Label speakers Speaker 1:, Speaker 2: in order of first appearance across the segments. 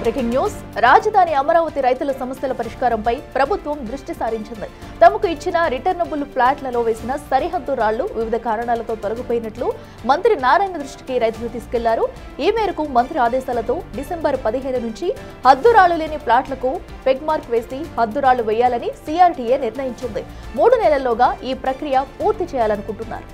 Speaker 1: Breaking news రాజధాని అమరావతి రైతుల సమస్యల పరిష్కారంపై ప్రభుత్వం దృష్టి సారించింది. తమకు ఇచ్చిన రిటర్నబుల్ ఫ్లాట్లలో వేసిన సరిహద్దు రాళ్లు వివిధ కారణాలతో తొలగిపోయినట్లు మంత్రి నారాయణ దృష్టికి రైతులు తీసుకెళ్లారు. ఈ మేరకు మంత్రి ఆదేశాలతో డిసెంబర్ 15 నుంచి హద్దురాళ్లు లేని ఫ్లాట్లకు పెగ్ మార్క్ వేసి హద్దురాళ్లు వేయాలని సిఆర్టీఏ నిర్ణయించింది. 3 నెలల్లోగా ఈ ప్రక్రియ పూర్తి చేయాలనుకుంటున్నారు.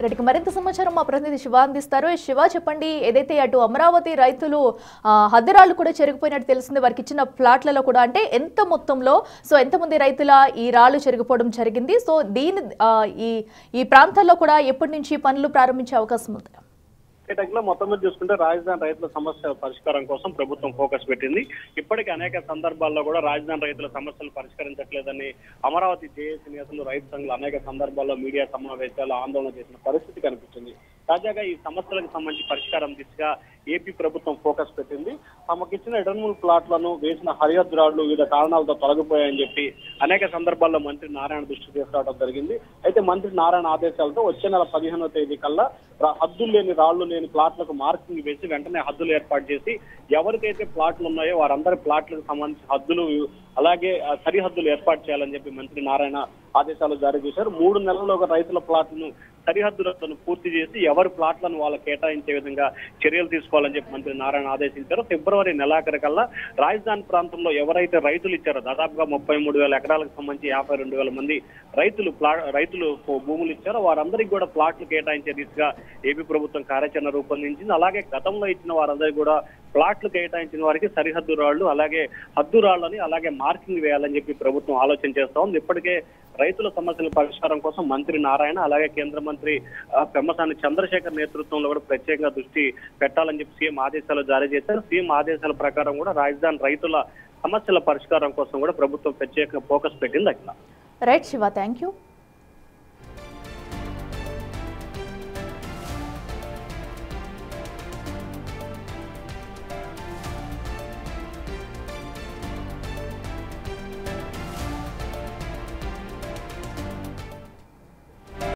Speaker 1: రెడ్డికి మరింత సమాచారం మా ప్రతినిధి శివ అందిస్తారు. శివ, చెప్పండి, ఏదైతే అటు అమరావతి రైతులు హద్దురాళ్లు కూడా చెరిగిపోయినట్టు తెలిసింది, వారికి ఇచ్చిన ఫ్లాట్లలో కూడా అంటే ఎంత మొత్తంలో, ఎంతమంది రైతుల ఈ రాళ్లు చెరిగిపోవడం జరిగింది? సో దీని ఈ ప్రాంతాల్లో కూడా ఎప్పటి నుంచి పనులు ప్రారంభించే అవకాశం ఉంది?
Speaker 2: మొత్తం మీద చూసుకుంటే రాజధాని రైతుల సమస్యల పరిష్కారం కోసం ప్రభుత్వం ఫోకస్ పెట్టింది. ఇప్పటికీ అనేక సందర్భాల్లో కూడా రాజధాని రైతుల సమస్యలు పరిష్కరించట్లేదని అమరావతి జేఏసీ నేతలు, రైతు సంఘాలు అనేక సందర్భాల్లో మీడియా సమావేశాలు ఆందోళన చేసిన పరిస్థితి కనిపించింది. తాజాగా ఈ సమస్యలకు సంబంధించి పరిష్కారం దిశగా ఏపీ ప్రభుత్వం ఫోకస్ పెట్టింది. తమకిచ్చిన రిటర్నబుల్ ప్లాట్లను వేసిన హరిహద్దు రాళ్లు వివిధ కారణాలతో తొలగిపోయాయని చెప్పి అనేక సందర్భాల్లో మంత్రి నారాయణ దృష్టికి తీసుకురావడం జరిగింది. అయితే మంత్రి నారాయణ ఆదేశాలతో వచ్చే నెల 15వ తేదీ కల్లా హద్దులు లేని రాళ్లు లేని ప్లాట్లకు మార్కింగ్ వేసి వెంటనే హద్దులు ఏర్పాటు చేసి ఎవరికైతే ప్లాట్లు ఉన్నాయో వారందరి ప్లాట్లకు సంబంధించి హద్దులు అలాగే సరిహద్దులు ఏర్పాటు చేయాలని చెప్పి మంత్రి నారాయణ ఆదేశాలు జారీ చేశారు. 3 నెలల్లోగా రైతుల ప్లాట్లను సరిహద్దులను పూర్తి చేసి ఎవరి ప్లాట్లను వాళ్ళకి కేటాయించే విధంగా చర్యలు తీసుకోవాలని చెప్పి మంత్రి నారాయణ ఆదేశించారు. ఫిబ్రవరి నెలాఖరు కల్లా రాజధాని ప్రాంతంలో ఎవరైతే రైతులు ఇచ్చారో దాదాపుగా 33,000 ఎకరాలకు సంబంధించి 52,000 మంది రైతులు భూములు ఇచ్చారో వారందరికీ కూడా ప్లాట్లు కేటాయించే దిశగా ఏపీ ప్రభుత్వం కార్యాచరణ రూపొందించింది. అలాగే గతంలో ఇచ్చిన వారందరికీ కూడా ప్లాట్లు కేటాయించిన వారికి సరిహద్దు రాళ్లు అలాగే హద్దు రాళ్లని అలాగే మార్కింగ్ వేయాలని చెప్పి ప్రభుత్వం ఆలోచన చేస్తా ఉంది. ఇప్పటికే రైతుల సమస్యల పరిష్కారం కోసం మంత్రి నారాయణ అలాగే కేంద్ర మంత్రి పెమ్మసాని చంద్రశేఖర్ నేతృత్వంలో కూడా ప్రత్యేకంగా దృష్టి పెట్టాలని చెప్పి సీఎం ఆదేశాలు జారీ చేశారు. సీఎం ఆదేశాల ప్రకారం కూడా రాజధాని రైతుల సమస్యల పరిష్కారం కోసం కూడా ప్రభుత్వం ప్రత్యేకంగా ఫోకస్ పెట్టింది. అట్లా
Speaker 1: రైట్ శివ, థ్యాంక్ యూ.